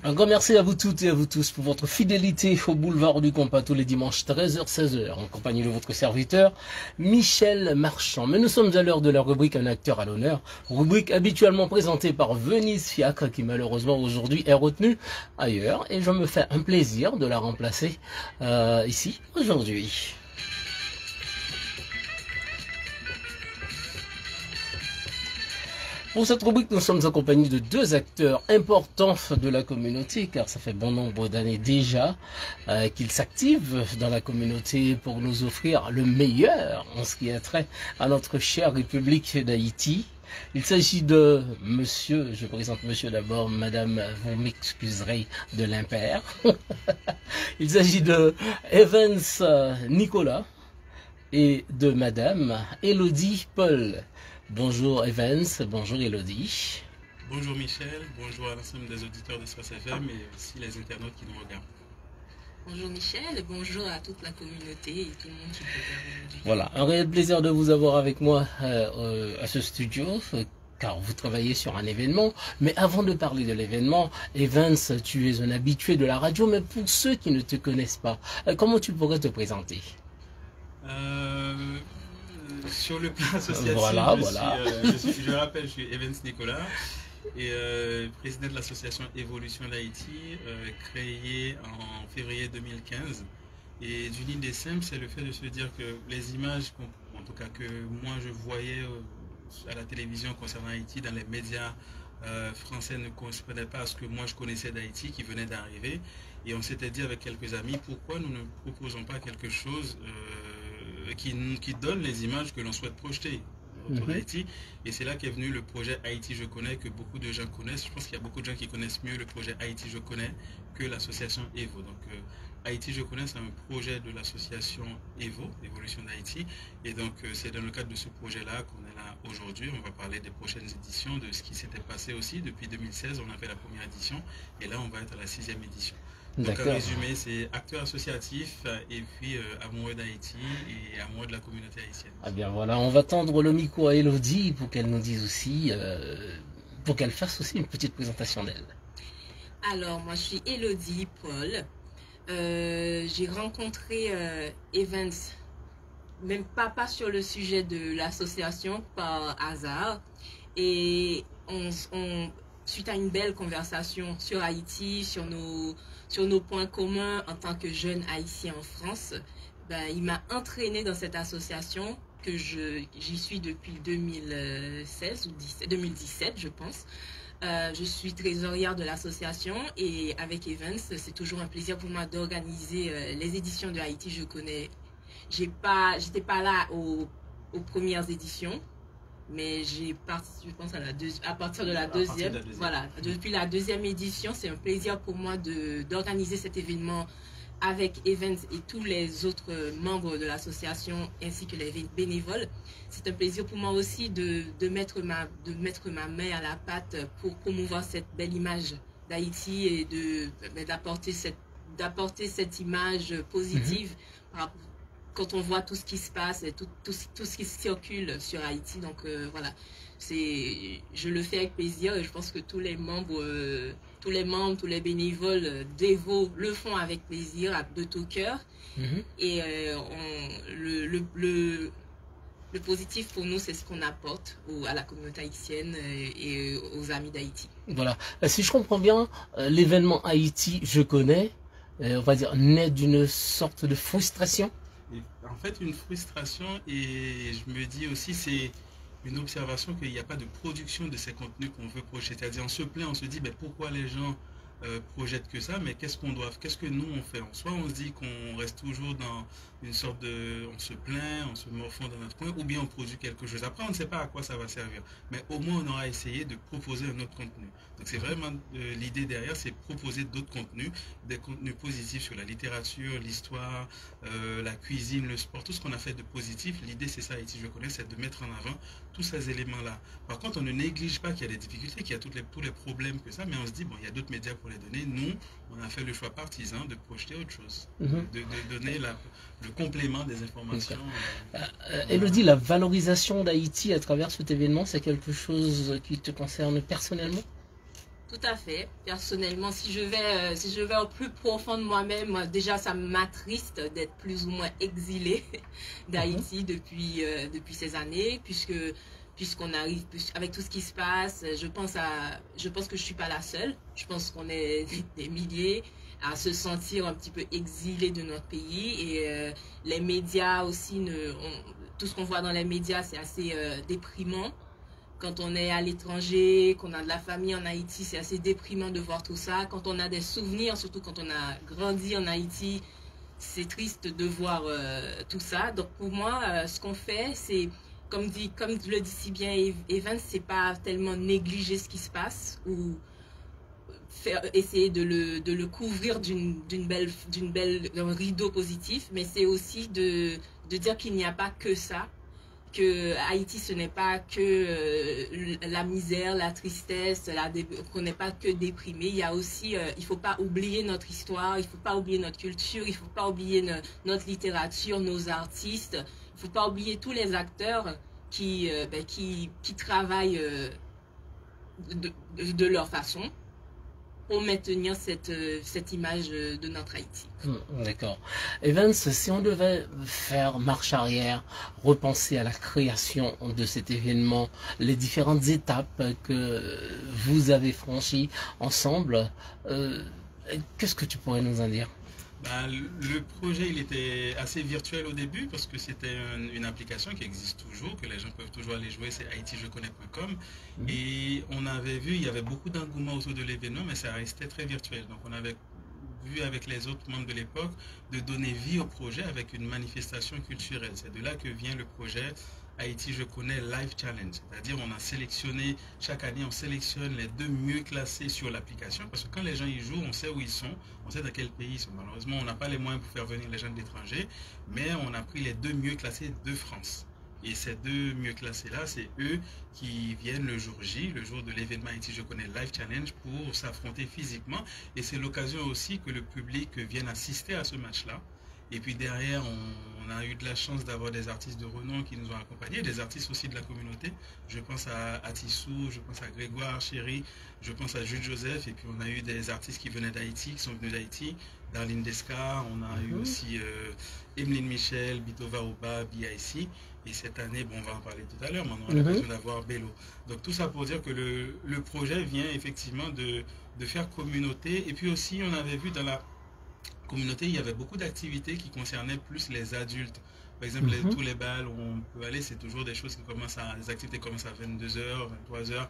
Un grand merci à vous toutes et à vous tous pour votre fidélité au boulevard du Compas tous les dimanches 13h-16h en compagnie de votre serviteur Michel Marchand. Mais nous sommes à l'heure de la rubrique Un acteur à l'honneur, rubrique habituellement présentée par Venise Fiacre qui malheureusement aujourd'hui est retenue ailleurs et je me fais un plaisir de la remplacer ici aujourd'hui. Pour cette rubrique, nous sommes accompagnés de deux acteurs importants de la communauté, car ça fait bon nombre d'années déjà qu'ils s'activent dans la communauté pour nous offrir le meilleur en ce qui a trait à notre chère République d'Haïti. Il s'agit de monsieur, je présente monsieur d'abord, madame, vous m'excuserez de l'impair. Il s'agit de Evans Nicolas et de madame Elodie Paul. Bonjour Evans, bonjour Elodie. Bonjour Michel, bonjour à l'ensemble des auditeurs de Source FM et aussi les internautes qui nous regardent. Bonjour Michel et bonjour à toute la communauté et tout le monde qui peut regarder aujourd'hui. Voilà, un réel plaisir de vous avoir avec moi à ce studio. Car vous travaillez sur un événement, mais avant de parler de l'événement, Evans, tu es un habitué de la radio, mais pour ceux qui ne te connaissent pas, comment tu pourrais te présenter? Sur le plan associatif, je rappelle, je suis Evans Nicolas et président de l'association Évolution d'Haïti, créée en février 2015. Et d'une idée simple, c'est le fait de se dire que les images, en tout cas que moi je voyais à la télévision concernant Haïti, dans les médias français ne correspondaient pas à ce que moi je connaissais d'Haïti qui venait d'arriver. Et on s'était dit avec quelques amis, pourquoi nous ne proposons pas quelque chose qui donne les images que l'on souhaite projeter autour d'Haïti. Et c'est là qu'est venu le projet Haïti Je Connais, que beaucoup de gens connaissent. Je pense qu'il y a beaucoup de gens qui connaissent mieux le projet Haïti Je Connais que l'association EVO. Donc Haïti Je Connais, c'est un projet de l'association EVO, Évolution d'Haïti. Et donc c'est dans le cadre de ce projet-là qu'on est là aujourd'hui. On va parler des prochaines éditions, de ce qui s'était passé aussi. Depuis 2016, on a fait la première édition. Et là, on va être à la 6e édition. Donc en résumé, c'est acteur associatif et puis amoureux d'Haïti et amoureux de la communauté haïtienne. Ah bien voilà, on va tendre le micro à Elodie pour qu'elle nous dise aussi, pour qu'elle fasse aussi une petite présentation d'elle. Alors, moi je suis Elodie Paul. J'ai rencontré Evans, même pas sur le sujet de l'association, par hasard. Et suite à une belle conversation sur Haïti, sur nos points communs en tant que jeune haïtien en France, il m'a entraîné dans cette association que j'y suis depuis 2016 ou 2017 je pense. Je suis trésorière de l'association et avec Evans, c'est toujours un plaisir pour moi d'organiser les éditions de Haïti Je Connais. J'étais pas là aux premières éditions. Mais j'ai participé, je pense, à partir de la deuxième. Voilà, depuis la 2e édition, c'est un plaisir pour moi d'organiser cet événement avec Evans et tous les autres membres de l'association ainsi que les bénévoles. C'est un plaisir pour moi aussi de mettre ma main à la pâte pour promouvoir cette belle image d'Haïti et d'apporter cette image positive quand on voit tout ce qui se passe et tout ce qui circule sur Haïti. Donc voilà, je le fais avec plaisir et je pense que tous les membres, tous les bénévoles d'Evo le font avec plaisir, de tout cœur. Et le positif pour nous, c'est ce qu'on apporte à la communauté haïtienne et aux amis d'Haïti. Voilà, si je comprends bien, l'événement Haïti Je Connais, on va dire, naît d'une sorte de frustration. En fait, une frustration, et je me dis aussi, c'est une observation qu'il n'y a pas de production de ces contenus qu'on veut projeter. C'est-à-dire, on se plaint, on se dit, pourquoi les gens projettent que ça, mais qu'est-ce que nous on fait? Soit on se dit qu'on reste toujours dans une sorte de, on se plaint, on se morfond dans notre coin, ou bien on produit quelque chose. Après, on ne sait pas à quoi ça va servir, mais au moins on aura essayé de proposer un autre contenu. Donc c'est vraiment l'idée derrière, c'est proposer d'autres contenus, des contenus positifs sur la littérature, l'histoire, la cuisine, le sport, tout ce qu'on a fait de positif. L'idée, c'est ça, Haïti Je Connais, c'est de mettre en avant tous ces éléments-là. Par contre, on ne néglige pas qu'il y a des difficultés, qu'il y a tous les problèmes que ça, mais on se dit, bon, il y a d'autres médias pour les donner. Nous, on a fait le choix partisan de projeter autre chose, de donner le complément des informations. Elodie, la valorisation d'Haïti à travers cet événement, c'est quelque chose qui te concerne personnellement? Tout à fait. Personnellement, si je vais au plus profond de moi-même, déjà ça m'attriste d'être plus ou moins exilé d'Haïti depuis ces années, puisqu'on arrive avec tout ce qui se passe. Je pense que je suis pas la seule. Je pense qu'on est des milliers à se sentir un petit peu exilés de notre pays, et les médias aussi tout ce qu'on voit dans les médias, c'est assez déprimant. Quand on est à l'étranger, qu'on a de la famille en Haïti, c'est assez déprimant de voir tout ça. Quand on a des souvenirs, surtout quand on a grandi en Haïti, c'est triste de voir tout ça. Donc pour moi, ce qu'on fait, c'est, comme le dit si bien Evans, c'est pas tellement négliger ce qui se passe ou essayer de le couvrir d'un rideau positif, mais c'est aussi de dire qu'il n'y a pas que ça. Que Haïti, ce n'est pas que la misère, la tristesse, qu'on n'est pas que déprimé. Il y a aussi, il faut pas oublier notre histoire, il faut pas oublier notre culture, il faut pas oublier notre littérature, nos artistes. Il faut pas oublier tous les acteurs qui travaillent de leur façon pour maintenir cette image de notre Haïti. D'accord. Evans, si on devait faire marche arrière, repenser à la création de cet événement, les différentes étapes que vous avez franchies ensemble, qu'est-ce que tu pourrais nous en dire? Le projet, il était assez virtuel au début parce que c'était une application qui existe toujours, que les gens peuvent toujours aller jouer, c'est haitijeconnais.com. Et on avait vu, il y avait beaucoup d'engouement autour de l'événement, mais ça restait très virtuel. Donc on avait vu avec les autres membres de l'époque de donner vie au projet avec une manifestation culturelle. C'est de là que vient le projet Haïti Je Connais Live Challenge. C'est-à-dire on a sélectionné, chaque année on sélectionne les 2 mieux classés sur l'application, parce que quand les gens y jouent, on sait où ils sont, on sait dans quel pays ils sont. Malheureusement, on n'a pas les moyens pour faire venir les gens de l'étranger, mais on a pris les 2 mieux classés de France. Et ces 2 mieux classés-là, c'est eux qui viennent le jour J, le jour de l'événement Haïti Je Connais Live Challenge, pour s'affronter physiquement. Et c'est l'occasion aussi que le public vienne assister à ce match-là. Et puis derrière, on a eu de la chance d'avoir des artistes de renom qui nous ont accompagnés, des artistes aussi de la communauté. Je pense à Tissou, je pense à Grégoire Chéri, je pense à Jules Joseph. Et puis on a eu des artistes qui venaient d'Haïti, qui sont venus d'Haïti. Darlene Descar, on a eu aussi Emeline Michel, Bitova Oba, BIC. Et cette année, bon, on va en parler tout à l'heure, mais on a l'occasion d'avoir Bello. Donc tout ça pour dire que le projet vient effectivement de faire communauté. Et puis aussi, on avait vu dans la communauté, il y avait beaucoup d'activités qui concernaient plus les adultes. Par exemple, tous les bals où on peut aller, c'est toujours des choses qui commencent les activités commencent à 22h, 23h.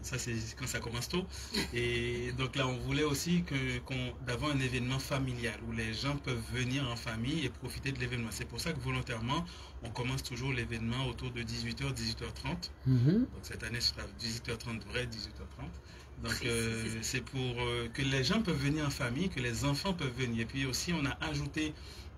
Ça, c'est quand ça commence tôt. Et donc là, on voulait aussi d'avoir un événement familial où les gens peuvent venir en famille et profiter de l'événement. C'est pour ça que volontairement, on commence toujours l'événement autour de 18h, 18h30. Donc cette année, ce sera 18h30 vrai, 18h30. Donc c'est pour que les gens peuvent venir en famille, que les enfants peuvent venir. Et puis aussi, on a ajouté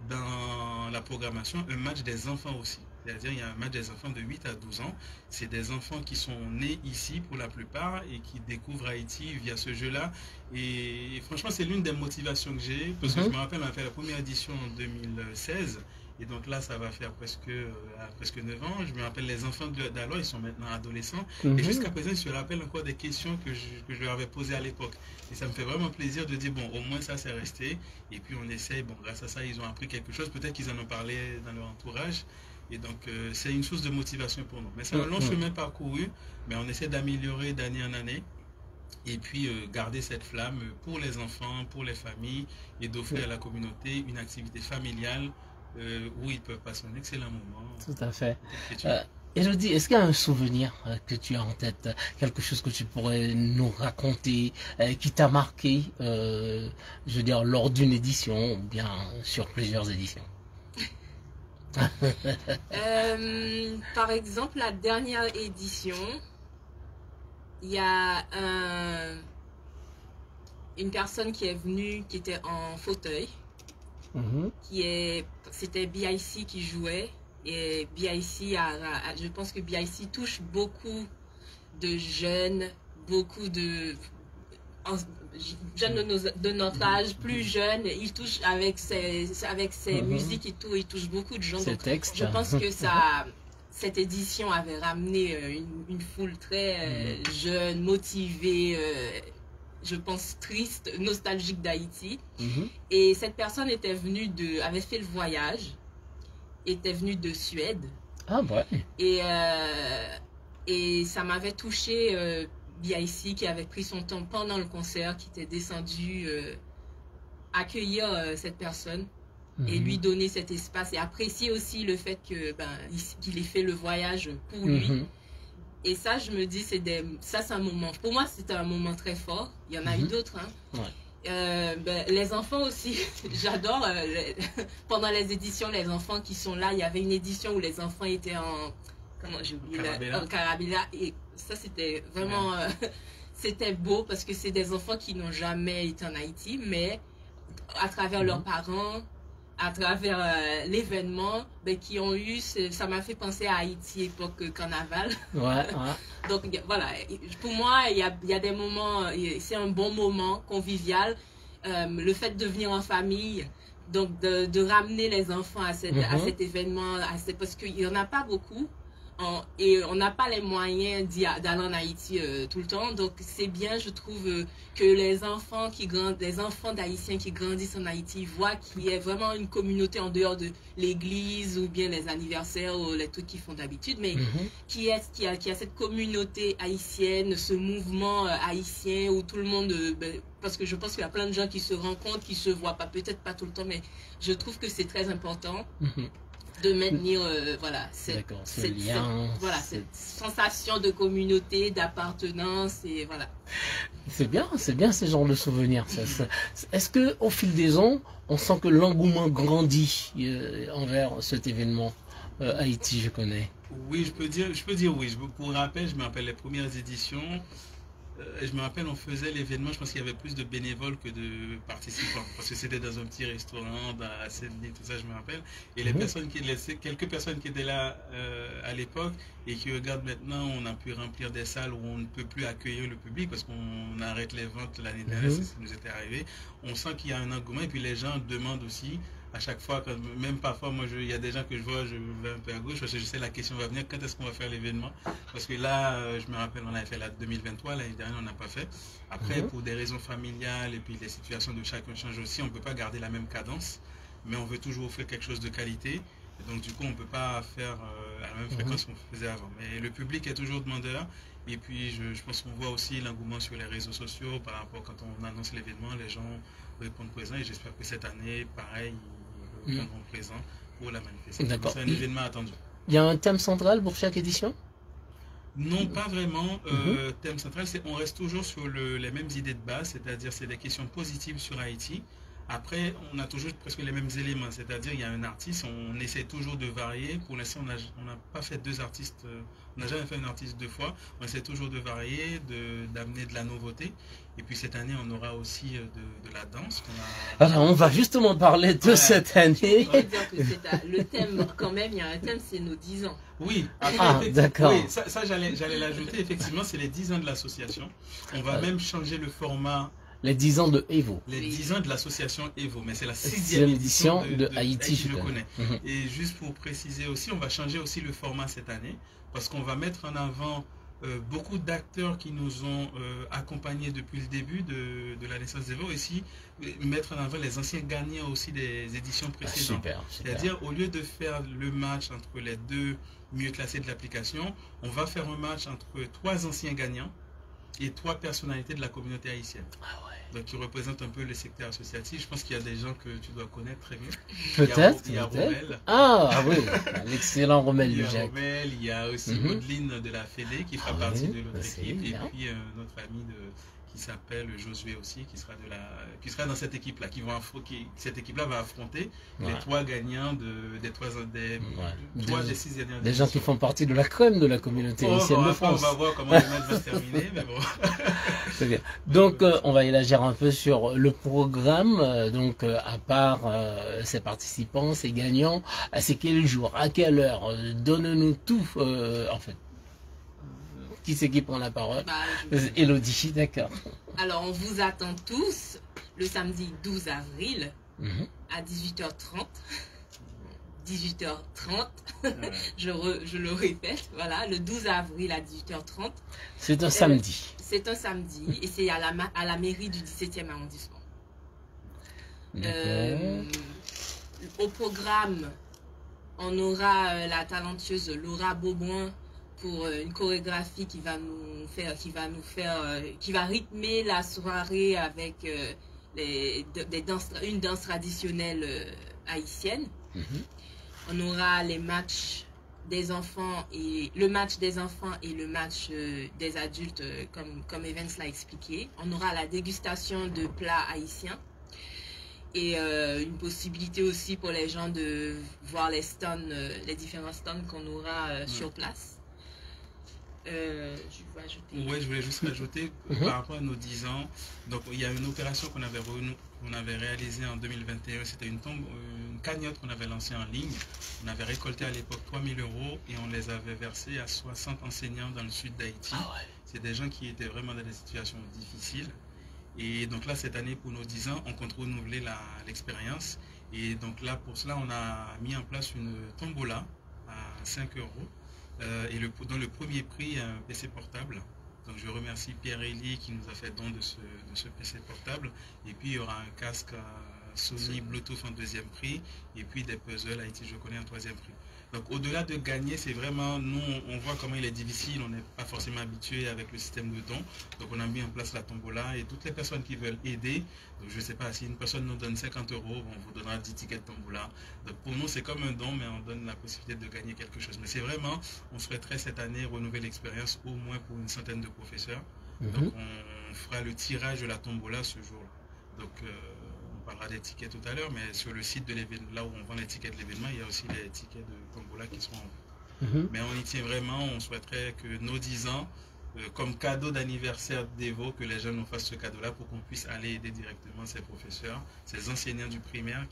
dans la programmation un match des enfants aussi. C'est-à-dire il y a un match des enfants de 8 à 12 ans. C'est des enfants qui sont nés ici pour la plupart et qui découvrent Haïti via ce jeu-là. Et franchement, c'est l'une des motivations que j'ai. Parce que je me rappelle, on a fait la première édition en 2016. Et donc là, ça va faire presque 9 ans. Je me rappelle, les enfants d'alors, ils sont maintenant adolescents. Et jusqu'à présent, je me rappelle encore des questions que je leur avais posées à l'époque. Et ça me fait vraiment plaisir de dire, bon, au moins ça, c'est resté. Et puis on essaye, bon, grâce à ça, ils ont appris quelque chose. Peut-être qu'ils en ont parlé dans leur entourage. Et donc, c'est une source de motivation pour nous. Mais c'est un long chemin parcouru, mais on essaie d'améliorer d'année en année. Et puis, garder cette flamme pour les enfants, pour les familles, et d'offrir à la communauté une activité familiale où ils peuvent passer un excellent moment. Tout à fait. Elodie, est-ce qu'il y a un souvenir que tu as en tête, quelque chose que tu pourrais nous raconter, qui t'a marqué, je veux dire, lors d'une édition, ou bien sur plusieurs éditions? Par exemple, la dernière édition, il y a une personne qui est venue, qui était en fauteuil, c'était BIC qui jouait, et BIC je pense que BIC touche beaucoup de jeunes, beaucoup de jeunes de notre âge, plus jeunes. Il touche avec ses musiques et tout, il touche beaucoup de gens. Donc, je pense que cette édition avait ramené une foule très jeune, motivée, je pense, triste, nostalgique d'Haïti. Mhm. Et cette personne avait fait le voyage, était venue de Suède. Ah ouais. Et ça m'avait touché BIC qui avait pris son temps pendant le concert, qui était descendu accueillir cette personne et lui donner cet espace et apprécier aussi le fait que qu'il ait fait le voyage pour lui. Et ça, je me dis, ça c'est un moment, pour moi c'était un moment très fort. Il y en a eu d'autres, hein. Ouais. Les enfants aussi, j'adore pendant les éditions, les enfants qui sont là. Il y avait une édition où les enfants étaient en Carabela, et ça c'était vraiment c'était beau parce que c'est des enfants qui n'ont jamais été en Haïti, mais à travers leurs parents, à travers l'événement, qui ont eu, ça m'a fait penser à Haïti époque carnaval. Ouais. Donc voilà, pour moi il y a des moments, c'est un bon moment convivial, le fait de venir en famille, donc de ramener les enfants à cet événement, parce qu'il n'y en a pas beaucoup. Et on n'a pas les moyens d'aller en Haïti tout le temps, donc c'est bien, je trouve, que les enfants d'Haïtiens qui grandissent en Haïti voient qu'il y a vraiment une communauté en dehors de l'église ou bien les anniversaires ou les trucs qu'ils font d'habitude, mais qui a cette communauté haïtienne, ce mouvement haïtien où tout le monde, parce que je pense qu'il y a plein de gens qui se rencontrent, qui se voient pas, peut-être pas tout le temps, mais je trouve que c'est très important. De maintenir cette sensation de communauté, d'appartenance, et voilà. C'est bien ce genre de souvenirs. Est-ce que au fil des ans, on sent que l'engouement grandit envers cet événement Haïti, je connais? Oui, je peux dire oui. Pour rappel, je me rappelle les premières éditions. Je me rappelle, on faisait l'événement, je pense qu'il y avait plus de bénévoles que de participants, parce que c'était dans un petit restaurant, à Sydney, tout ça, je me rappelle. Et quelques personnes qui étaient là à l'époque et qui regardent maintenant, on a pu remplir des salles où on ne peut plus accueillir le public parce qu'on arrête les ventes l'année dernière, c'est ce qui nous était arrivé. On sent qu'il y a un engouement et puis les gens demandent aussi. À chaque fois, même parfois, il y a des gens que je vois, je vais un peu à gauche parce que je sais la question va venir, quand est-ce qu'on va faire l'événement? Parce que là, je me rappelle, on avait fait la 2023, l'année dernière, on n'a pas fait. Après, pour des raisons familiales et puis les situations de chacun changent aussi, on ne peut pas garder la même cadence, mais on veut toujours offrir quelque chose de qualité. Et donc, du coup, on ne peut pas faire à la même fréquence qu'on faisait avant. Mais le public est toujours demandeur. Et puis, je pense qu'on voit aussi l'engouement sur les réseaux sociaux par rapport quand on annonce l'événement, les gens répondent présents. Et j'espère que cette année, pareil, ils répondront présents pour la manifestation. C'est un événement attendu. Il y a un thème central pour chaque édition? Non, pas vraiment. Thème central, on reste toujours sur les mêmes idées de base, c'est-à-dire c'est des questions positives sur Haïti. Après, on a toujours presque les mêmes éléments, c'est-à-dire il y a un artiste, on essaie toujours de varier. Pour l'instant, on n'a pas fait deux artistes, on n'a jamais fait un artiste deux fois. On essaie toujours de varier, d'amener de la nouveauté. Et puis cette année, on aura aussi de la danse. Alors, on va justement parler de cette année. On va dire que le thème, quand même, il y a un thème, c'est nos 10 ans. Oui, d'accord. Oui, ça j'allais l'ajouter. Effectivement, c'est les 10 ans de l'association. On va même changer le format. Les 10 ans de Evo. Les 10 ans de l'association Evo, mais c'est la 6e édition de Haïti, je connais. Et juste pour préciser aussi, on va changer aussi le format cette année, parce qu'on va mettre en avant beaucoup d'acteurs qui nous ont accompagnés depuis le début de la naissance d'Evo, et aussi mettre en avant les anciens gagnants aussi des éditions précédentes. Super. C'est-à-dire, au lieu de faire le match entre les deux mieux classés de l'application, on va faire un match entre 3 anciens gagnants et 3 personnalités de la communauté haïtienne. Ah ouais. Donc, qui représentent un peu le secteur associatif. Je pense qu'il y a des gens que tu dois connaître très bien. Peut-être. Il y a Romel. Ah oui, l'excellent Romel. Il y a Romel, il y a aussi Audeline de la Fédé qui fera partie de l'autre équipe. Et puis notre ami qui s'appelle Josué aussi, qui sera dans cette équipe-là. Cette équipe-là va affronter les 3 gagnants des 6 gagnants. Des gens qui font partie de la crème de la communauté haïtienne de France. On va voir comment le match va se terminer, mais bon. C'est bien. Donc, on va élargir un peu sur le programme. Donc, à part ces participants, ces gagnants, c'est quel jour, à quelle heure? Donne-nous tout, en fait. Qui c'est qui prend la parole? Elodie, d'accord. Alors, on vous attend tous le samedi 12 avril à 18h30. 18h30. Je le répète, voilà, le 12 avril à 18h30. C'est un samedi. C'est un samedi et c'est à la mairie du 17e arrondissement. Au programme, on aura la talentueuse Laura Beaubrun pour une chorégraphie qui va rythmer la soirée avec une danse traditionnelle haïtienne. On aura les matchs des enfants et le match des adultes comme Evans l'a expliqué. On aura la dégustation de plats haïtiens et une possibilité aussi pour les gens de voir les différents stands qu'on aura sur place. Je voulais juste rajouter par rapport à nos 10 ans. Donc il y a une opération qu'on avait réalisée en 2021. C'était une cagnotte qu'on avait lancée en ligne. On avait récolté à l'époque 3 000 € et on les avait versés à 60 enseignants dans le sud d'Haïti. C'est des gens qui étaient vraiment dans des situations difficiles. Et donc là, cette année, pour nos 10 ans, on compte renouveler l'expérience. Et donc là, pour cela, on a mis en place une tombola à 5 €. Et dans le premier prix, un PC portable. Donc je remercie Pierre Elie qui nous a fait don de ce PC portable. Et puis il y aura un casque Sony Bluetooth en deuxième prix. Et puis des puzzles Haïti Je Connais en troisième prix. Donc au-delà de gagner, c'est vraiment, nous on voit comment il est difficile, on n'est pas forcément habitué avec le système de dons. Donc on a mis en place la tombola et toutes les personnes qui veulent aider, donc je ne sais pas, si une personne nous donne 50 €, on vous donnera 10 tickets de tombola. Donc pour nous c'est comme un don, mais on donne la possibilité de gagner quelque chose. Mais c'est vraiment, on souhaiterait cette année renouveler l'expérience au moins pour une centaine de professeurs. Donc on fera le tirage de la tombola ce jour-là. Donc on parlera des tickets tout à l'heure, mais sur le site de l'événement, là où on vend les tickets de l'événement, il y a aussi les tickets de tombola qui seront en vente. Mais on y tient vraiment, on souhaiterait que nos 10 ans, comme cadeau d'anniversaire d'Evo, que les jeunes nous fassent ce cadeau-là pour qu'on puisse aller aider directement ces professeurs, ces enseignants du primaire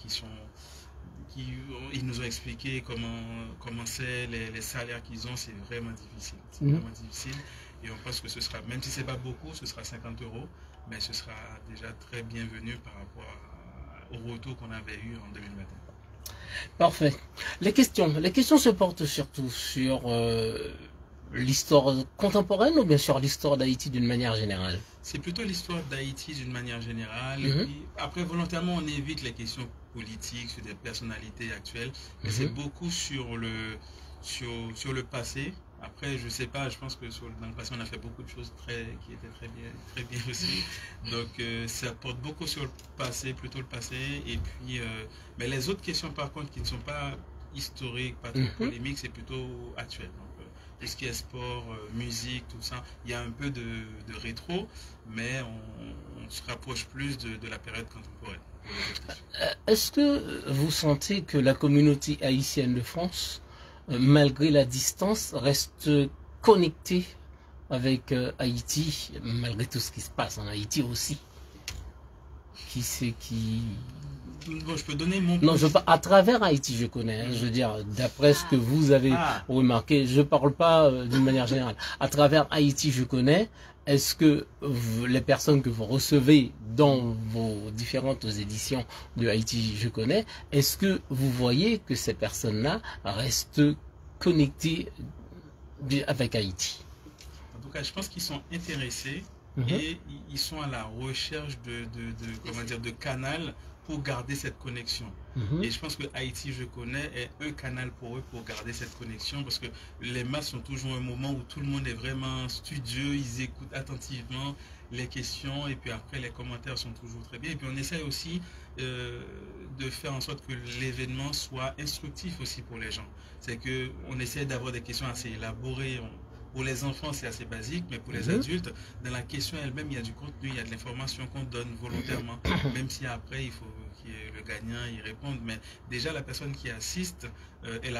ils nous ont expliqué comment c'est, les salaires qu'ils ont, c'est vraiment difficile. C'est vraiment difficile. Et on pense que ce sera, même si ce n'est pas beaucoup, ce sera 50 €, mais ce sera déjà très bienvenu par rapport au retour qu'on avait eu en 2021. Parfait. Les questions se portent surtout sur l'histoire contemporaine ou bien sûr l'histoire d'Haïti d'une manière générale? C'est plutôt l'histoire d'Haïti d'une manière générale. Et puis, après, volontairement, on évite les questions politiques, sur des personnalités actuelles. Mais c'est beaucoup sur le passé. Après, je sais pas, je pense que dans le passé, on a fait beaucoup de choses qui étaient très bien aussi. Donc, ça porte beaucoup sur le passé, plutôt le passé. Et puis, mais les autres questions, par contre, qui ne sont pas historiques, pas trop polémiques, c'est plutôt actuel. Donc, tout ce qui est sport, musique, tout ça, il y a un peu de rétro, mais on se rapproche plus de la période contemporaine. Est-ce que vous sentez que la communauté haïtienne de France, malgré la distance, reste connectée avec Haïti, malgré tout ce qui se passe en Haïti aussi? Qui c'est qui... Bon, je peux donner mon... Non, à travers Haïti, je connais. Je veux dire, d'après ce que vous avez remarqué, je ne parle pas d'une manière générale. À travers Haïti, je connais. Est-ce que les personnes que vous recevez dans vos différentes éditions de Haïti, je connais, est-ce que vous voyez que ces personnes-là restent connectées avec Haïti? En tout cas, je pense qu'ils sont intéressés et ils sont à la recherche de canal pour garder cette connexion. Et je pense que Haïti Je Connais est un canal pour eux pour garder cette connexion, parce que les masses sont toujours un moment où tout le monde est vraiment studieux, ils écoutent attentivement les questions et puis après les commentaires sont toujours très bien. Et puis on essaie aussi de faire en sorte que l'événement soit instructif aussi pour les gens. C'est qu'on essaie d'avoir des questions assez élaborées. Pour les enfants, c'est assez basique, mais pour les adultes, dans la question elle-même, il y a du contenu, il y a de l'information qu'on donne volontairement, même si après, il faut que le gagnant y réponde. Mais déjà, la personne qui assiste, elle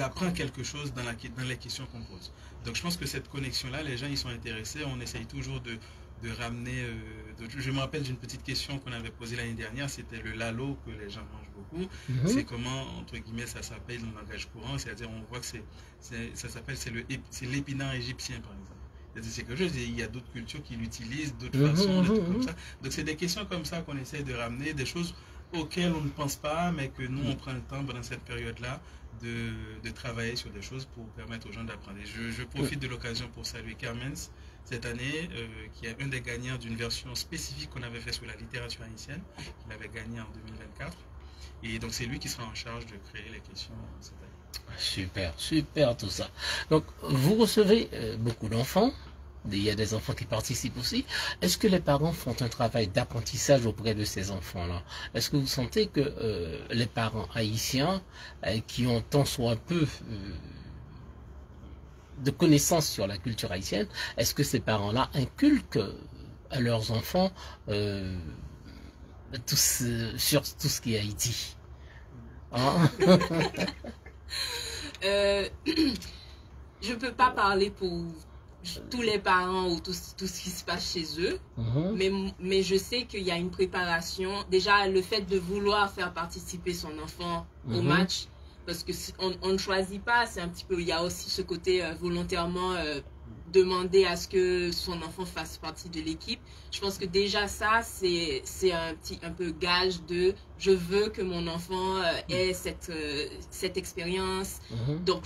apprend quelque chose dans les questions qu'on pose. Donc, je pense que cette connexion-là, les gens, ils sont intéressés. On essaye toujours de ramener... je me rappelle d'une petite question qu'on avait posée l'année dernière, c'était le lalo que les gens mangent beaucoup. C'est comment, entre guillemets, ça s'appelle dans le langage courant, c'est-à-dire on voit que c'est l'épinard égyptien, par exemple. C'est quelque chose, il y a d'autres cultures qui l'utilisent, d'autres façons, des trucs comme ça. Donc c'est des questions comme ça qu'on essaie de ramener, des choses auxquelles on ne pense pas, mais que nous, on prend le temps pendant cette période-là de travailler sur des choses pour permettre aux gens d'apprendre. Je profite de l'occasion pour saluer Carmen's cette année, qui est un des gagnants d'une version spécifique qu'on avait fait sur la littérature haïtienne, qu'il avait gagné en 2024. Et donc c'est lui qui sera en charge de créer les questions cette année. Super, super tout ça. Donc vous recevez beaucoup d'enfants. Il y a des enfants qui participent aussi. Est-ce que les parents font un travail d'apprentissage auprès de ces enfants-là? Est-ce que vous sentez que les parents haïtiens qui ont tant soit peu de connaissances sur la culture haïtienne, est-ce que ces parents-là inculquent à leurs enfants sur tout ce qui est Haïti? Hein? Je peux pas parler pour tous les parents ou tout ce qui se passe chez eux, mais je sais qu'il y a une préparation. Déjà, le fait de vouloir faire participer son enfant au match, parce que on ne choisit pas, c'est un petit peu, il y a aussi ce côté volontairement demander à ce que son enfant fasse partie de l'équipe. Je pense que déjà ça, c'est un peu gage de je veux que mon enfant ait cette expérience. Donc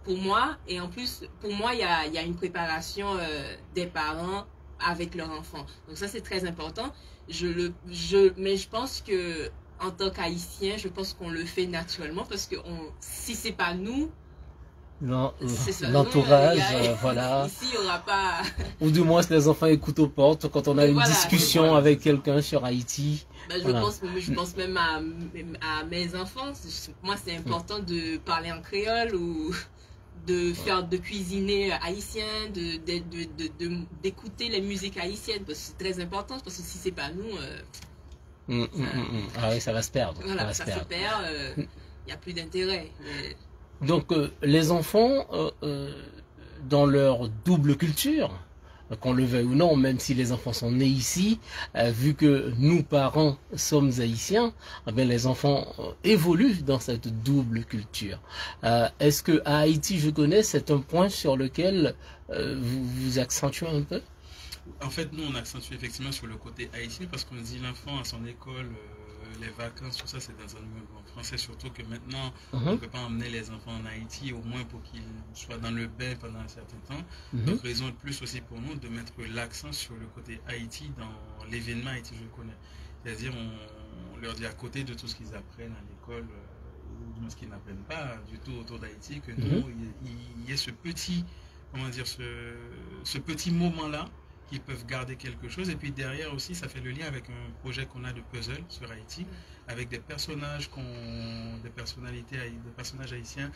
pour moi, et en plus, pour moi, il y a une préparation des parents avec leur enfant. Donc ça, c'est très important. Mais je pense que en tant qu'Haïtien, je pense qu'on le fait naturellement parce que si c'est pas nous, l'entourage, voilà. Ici, il n'y aura pas... Ou du moins, les enfants écoutent aux portes quand on a une discussion avec quelqu'un sur Haïti. Je pense même à mes enfants. Moi, c'est important de parler en créole ou de cuisiner haïtien, d'écouter les musiques haïtiennes. Parce que c'est très important, parce que si c'est pas nous... Ah oui, ça va se perdre. Voilà, ça se perd, il n'y a plus d'intérêt. Donc, les enfants, dans leur double culture, qu'on le veuille ou non, même si les enfants sont nés ici, vu que nous, parents, sommes haïtiens, eh bien, les enfants évoluent dans cette double culture. Est-ce que à Haïti, je connais, c'est un point sur lequel vous accentuez un peu? En fait, nous, on accentue effectivement sur le côté haïtien parce qu'on dit l'enfant à son école, les vacances, tout ça, c'est dans un environnement français, surtout que maintenant, on ne peut pas emmener les enfants en Haïti, au moins pour qu'ils soient dans le bain pendant un certain temps. Donc, raison de plus aussi pour nous de mettre l'accent sur le côté Haïti dans l'événement Haïti, je le connais. C'est-à-dire, on leur dit à côté de tout ce qu'ils apprennent à l'école, ou ce qu'ils n'apprennent pas du tout autour d'Haïti, que nous, il y ait ce petit, comment dire, ce petit moment-là, qu'ils peuvent garder quelque chose. Et puis derrière aussi, ça fait le lien avec un projet qu'on a de puzzle sur Haïti, avec des personnages, des personnages haïtiens,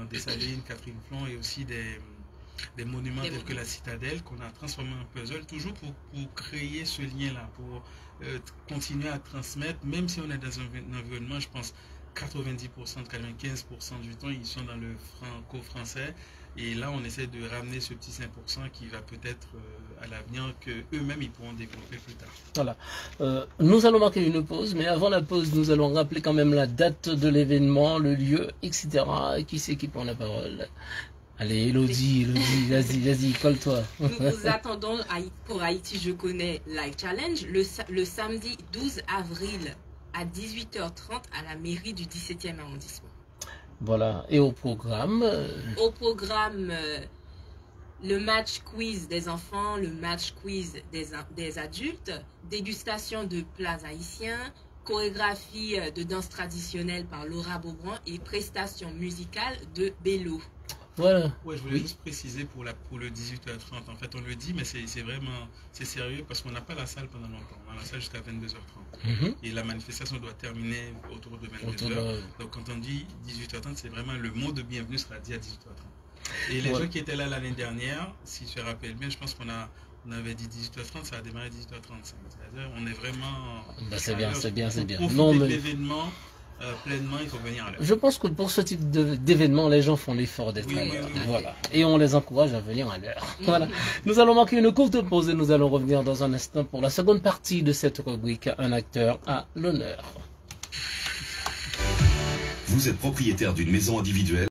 Dessalines, Catherine Flon, et aussi des monuments tels que la citadelle, qu'on a transformé en puzzle, toujours pour créer ce lien-là, pour continuer à transmettre, même si on est dans un environnement, je pense, 90%, 95% du temps, ils sont dans le franco-français. Et là, on essaie de ramener ce petit 5% qui va peut-être à l'avenir qu'eux-mêmes, ils pourront développer plus tard. Voilà. Nous allons marquer une pause, mais avant la pause, nous allons rappeler quand même la date de l'événement, le lieu, etc. Qui c'est qui prend la parole? Allez, Elodie, vas-y, colle-toi. Nous attendons pour Haïti, je connais Live Challenge, le samedi 12 avril à 18h30 à la mairie du 17e arrondissement. Voilà, et au programme Au programme, le match quiz des enfants, le match quiz des adultes, dégustation de plats haïtiens, chorégraphie de danse traditionnelle par Laura Beaubrun et prestations musicales de Bello. Voilà. Ouais, je voulais juste préciser pour le 18h30. En fait, on le dit, mais c'est vraiment sérieux parce qu'on n'a pas la salle pendant longtemps. On a la salle jusqu'à 22h30. Et la manifestation doit terminer autour de 22h. Donc, quand on dit 18h30, c'est vraiment le mot de bienvenue sera dit à 18h30. Et les gens qui étaient là l'année dernière, si je me rappelle bien, je pense qu'on avait dit 18h30, ça a démarré 18h35. C'est-à-dire, on est vraiment. Bah, c'est bien. Profiter de l'événement. Pleinement, il faut venir à l'heure. Je pense que pour ce type d'événement, les gens font l'effort d'être à l'heure. Voilà. Et on les encourage à venir à l'heure. Voilà. Nous allons marquer une courte pause et nous allons revenir dans un instant pour la seconde partie de cette rubrique, un acteur à l'honneur. Vous êtes propriétaire d'une maison individuelle?